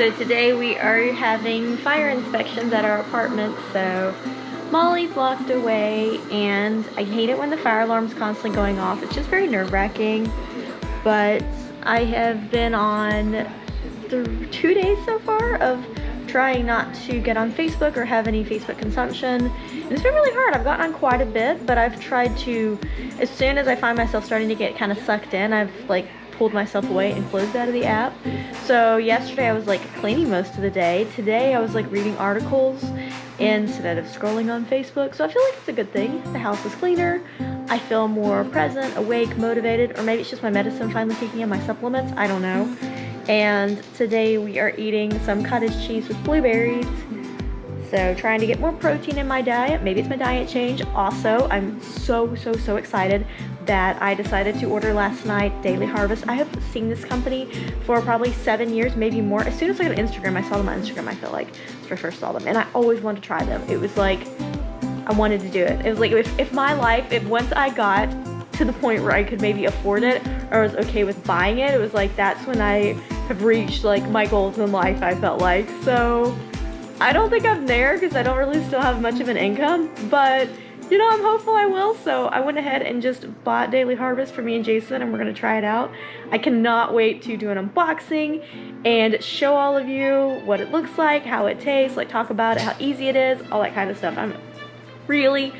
So today we are having fire inspections at our apartment, so Molly's locked away, and I hate it when the fire alarm's constantly going off. It's just very nerve-wracking, but I have been on 2 days so far of trying not to get on Facebook or have any Facebook consumption. And it's been really hard. I've gotten on quite a bit, but I've tried to, as soon as I find myself starting to get kind of sucked in, I've like pulled myself away and closed out of the app. So yesterday I was like cleaning most of the day. Today I was like reading articles instead of scrolling on Facebook. So I feel like it's a good thing. The house is cleaner. I feel more present, awake, motivated, or maybe it's just my medicine finally kicking in, my supplements. I don't know. And today we are eating some cottage cheese with blueberries. So trying to get more protein in my diet. Maybe it's my diet change. Also, I'm so excited that I decided to order last night Daily Harvest. I have seen this company for probably 7 years, maybe more. As soon as I got on Instagram, I saw them on Instagram, I feel like, when I first saw them. And I always wanted to try them. It was like, I wanted to do it. It was like, if my life, if once I got to the point where I could maybe afford it or was okay with buying it, it was like, that's when I have reached like my goals in life, I felt like. So I don't think I'm there because I don't really still have much of an income, but you know, I'm hopeful I will. So I went ahead and just bought Daily Harvest for me and Jason, and we're gonna try it out. I cannot wait to do an unboxing and show all of you what it looks like, how it tastes, like talk about it, how easy it is, all that kind of stuff. I'm really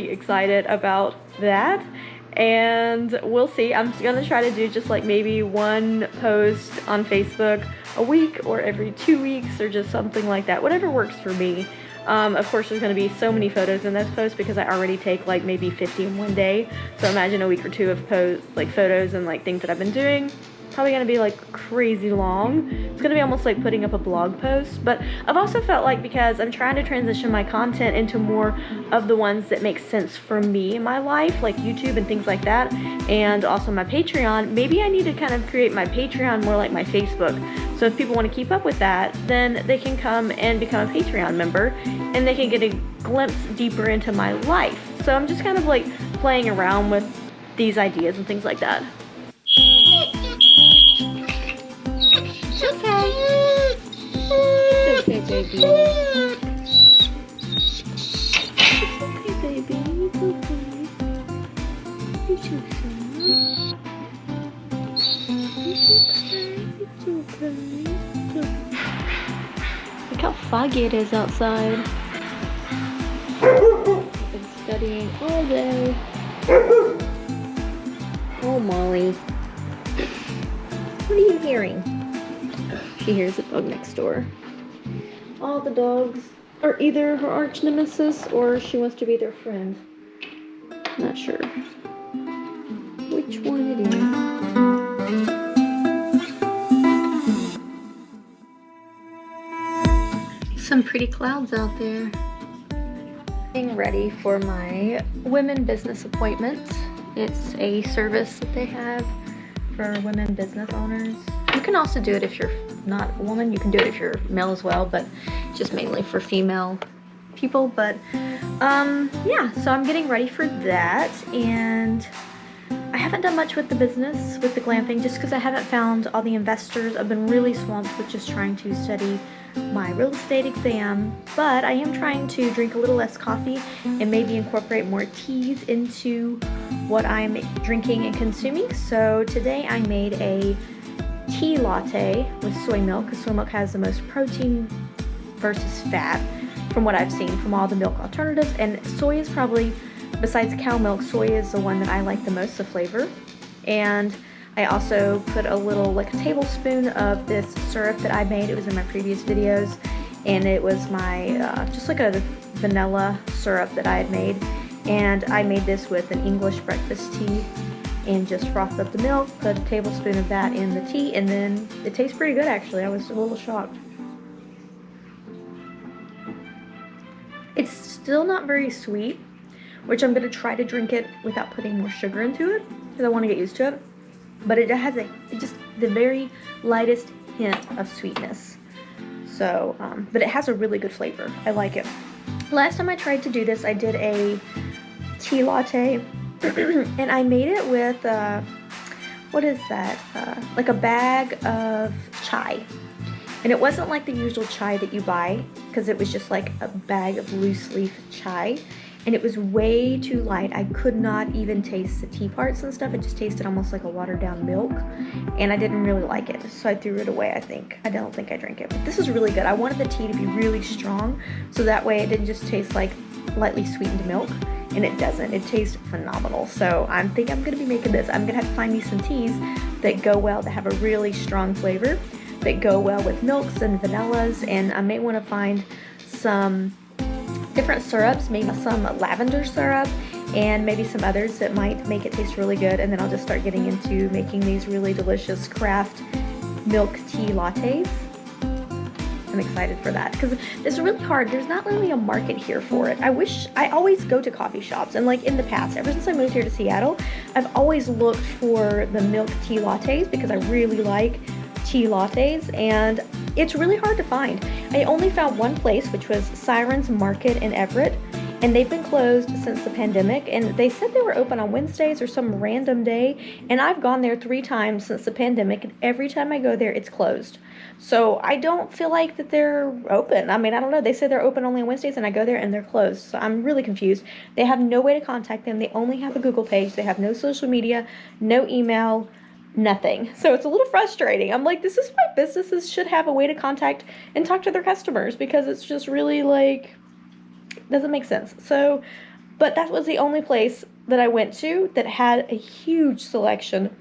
excited about that. And we'll see. I'm gonna try to do just like maybe one post on Facebook a week or every 2 weeks or just something like that, whatever works for me. Of course there's going to be so many photos in those posts because I already take like maybe 50 in one day, so imagine a week or two of photos and like things that I've been doing. Probably going to be like crazy long. It's going to be almost like putting up a blog post. But I've also felt like, because I'm trying to transition my content into more of the ones that make sense for me in my life, like YouTube and things like that, and also my Patreon, maybe I need to kind of create my Patreon more like my Facebook. So if people want to keep up with that, then they can come and become a Patreon member and they can get a glimpse deeper into my life. So I'm just kind of like playing around with these ideas and things like that. It's okay, baby. It's okay, baby. It's okay. It's okay. It's okay. Look how foggy it is outside. I've been studying all day. Oh, Molly. What are you hearing? She hears a dog next door. All the dogs are either her arch nemesis or she wants to be their friend. Not sure which one it is. Some pretty clouds out there. Getting ready for my women business appointment. It's a service that they have for women business owners. You can also do it if you're not a woman. You can do it if you're male as well, but just mainly for female people. But yeah, so I'm getting ready for that, and I haven't done much with the business, with the glamping, just because I haven't found all the investors. I've been really swamped with just trying to study my real estate exam, but I am trying to drink a little less coffee and maybe incorporate more teas into what I'm drinking and consuming. So today I made a tea latte with soy milk, because soy milk has the most protein versus fat from what I've seen from all the milk alternatives, and soy is probably, besides cow milk, soy is the one that I like the most, the flavor. And I also put a little, like a tablespoon of this syrup that I made. It was in my previous videos, and it was my just like a vanilla syrup that I had made, and I made this with an English breakfast tea and just frothed up the milk, put a tablespoon of that in the tea, and then it tastes pretty good actually. I was a little shocked. It's still not very sweet, which I'm going to try to drink it without putting more sugar into it because I want to get used to it. But it has just the very lightest hint of sweetness. So, but it has a really good flavor. I like it. Last time I tried to do this, I did a tea latte, and I made it with, what is that? Like a bag of chai. And it wasn't like the usual chai that you buy, because it was just like a bag of loose leaf chai. And it was way too light. I could not even taste the tea parts and stuff. It just tasted almost like a watered down milk. And I didn't really like it. So I threw it away, I think. I don't think I drank it. But this is really good. I wanted the tea to be really strong, so that way it didn't just taste like lightly sweetened milk. And it doesn't. It tastes phenomenal. So I think I'm going to be making this. I'm going to have to find me some teas that go well, that have a really strong flavor, that go well with milks and vanillas. And I may want to find some different syrups, maybe some lavender syrup and maybe some others that might make it taste really good. And then I'll just start getting into making these really delicious craft milk tea lattes. I'm excited for that because it's really hard. There's not really a market here for it. I always go to coffee shops, and like in the past, ever since I moved here to Seattle, I've always looked for the milk tea lattes because I really like tea lattes, and it's really hard to find. I only found one place, which was Siren's Market in Everett, and they've been closed since the pandemic, and they said they were open on Wednesdays or some random day, and I've gone there 3 times since the pandemic, and every time I go there, it's closed. So I don't feel like that they're open. I mean, I don't know. They say they're open only on Wednesdays, and I go there and they're closed. So I'm really confused. They have no way to contact them. They only have a Google page. They have no social media, no email, nothing. So it's a little frustrating. I'm like, this is why businesses should have a way to contact and talk to their customers, because it's just really like, doesn't make sense. So, but that was the only place that I went to that had a huge selection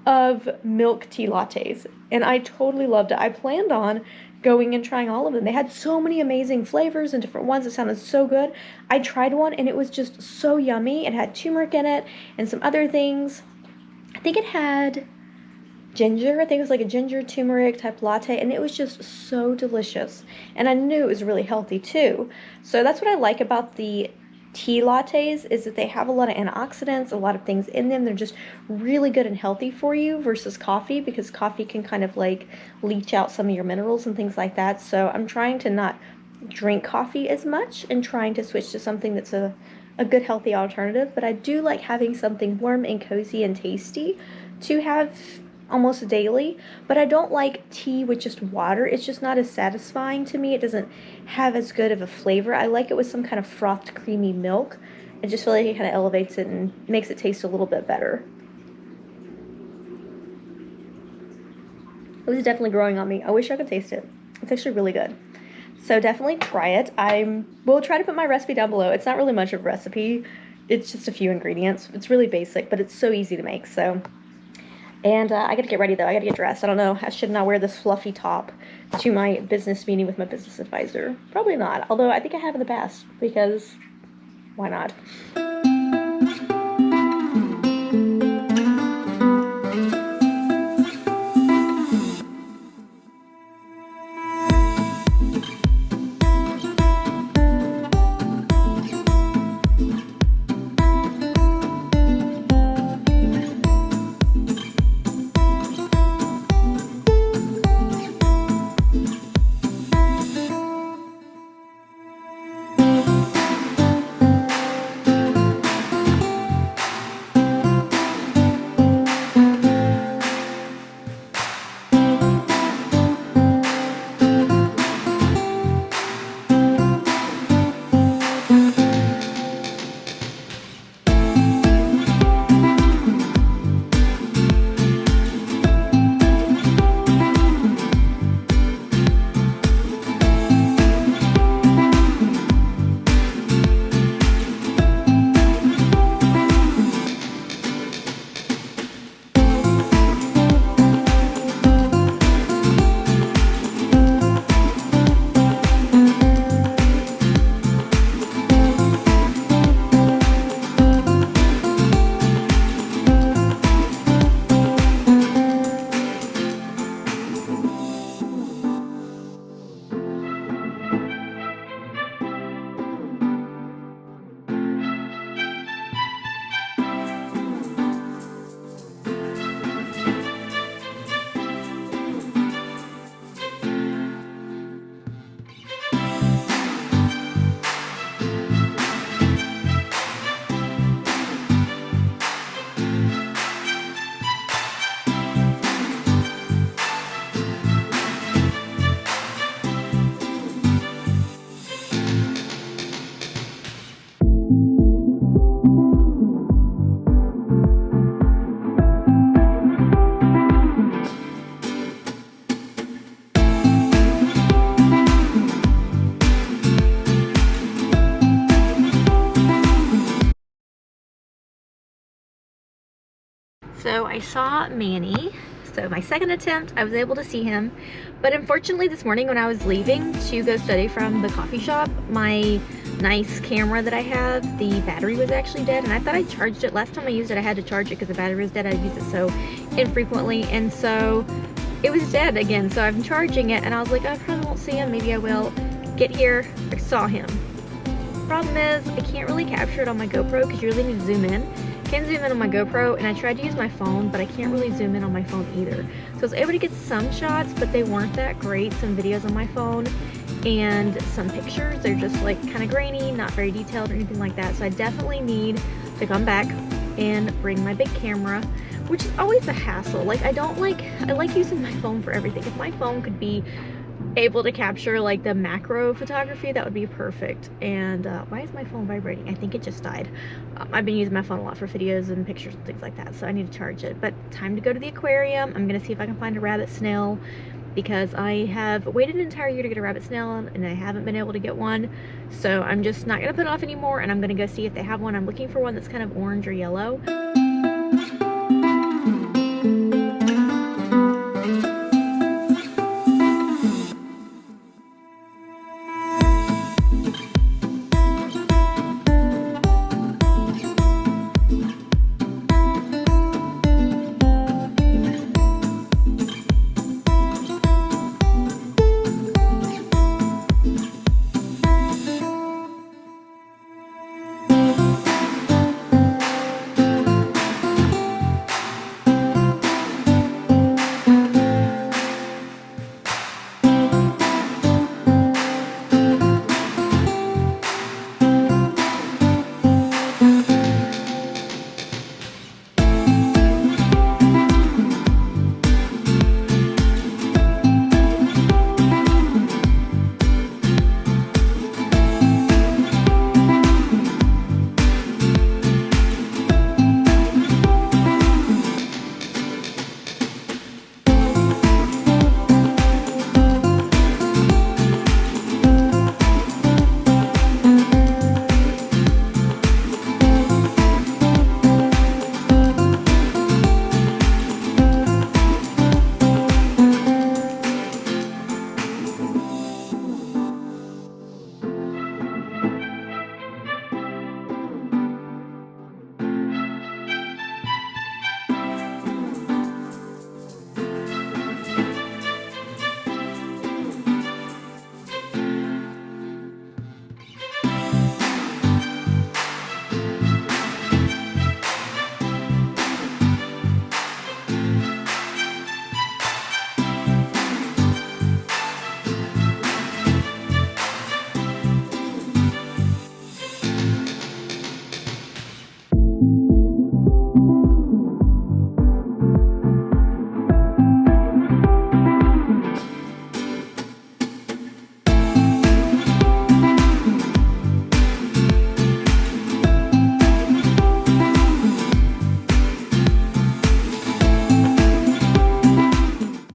of milk tea lattes, and I totally loved it. I planned on going and trying all of them. They had so many amazing flavors and different ones that sounded so good. I tried one and it was just so yummy. It had turmeric in it and some other things. I think it had ginger. I think it was like a ginger turmeric type latte, and it was just so delicious. And I knew it was really healthy too. So that's what I like about the tea lattes, is that they have a lot of antioxidants, a lot of things in them. They're just really good and healthy for you versus coffee, because coffee can kind of like leach out some of your minerals and things like that. So I'm trying to not drink coffee as much and trying to switch to something that's a good healthy alternative. But I do like having something warm and cozy and tasty to have almost daily. But I don't like tea with just water. It's just not as satisfying to me. It doesn't have as good of a flavor. I like it with some kind of frothed creamy milk. I just feel like it kind of elevates it and makes it taste a little bit better. It was definitely growing on me. I wish I could taste it. It's actually really good. So definitely try it. We'll try to put my recipe down below. It's not really much of a recipe. It's just a few ingredients. It's really basic, but it's so easy to make. So. And I gotta get ready though. I gotta get dressed. I don't know. I should not wear this fluffy top to my business meeting with my business advisor. Probably not. Although I think I have in the past, because why not? So I saw Manny. So my second attempt, I was able to see him. But unfortunately this morning when I was leaving to go study from the coffee shop, my nice camera that I have, the battery was actually dead, and I thought I charged it. Last time I used it, I had to charge it because the battery was dead. I used it so infrequently, and so it was dead again. So I'm charging it, and I was like, I probably won't see him. Maybe I will. Get here, I saw him. Problem is, I can't really capture it on my GoPro because you really need to zoom in. I can zoom in on my GoPro, and I tried to use my phone, but I can't really zoom in on my phone either. So I was able to get some shots, but they weren't that great. Some videos on my phone and some pictures. They're just like kind of grainy, not very detailed or anything like that. So I definitely need to come back and bring my big camera, which is always a hassle. Like I like using my phone for everything. If my phone could be able to capture like the macro photography, that would be perfect. And why is my phone vibrating? I think it just died. I've been using my phone a lot for videos and pictures and things like that, so I need to charge it. But time to go to the aquarium. I'm gonna see if I can find a rabbit snail, because I have waited an entire year to get a rabbit snail and I haven't been able to get one. So I'm just not gonna put it off anymore, and I'm gonna go see if they have one. I'm looking for one that's kind of orange or yellow.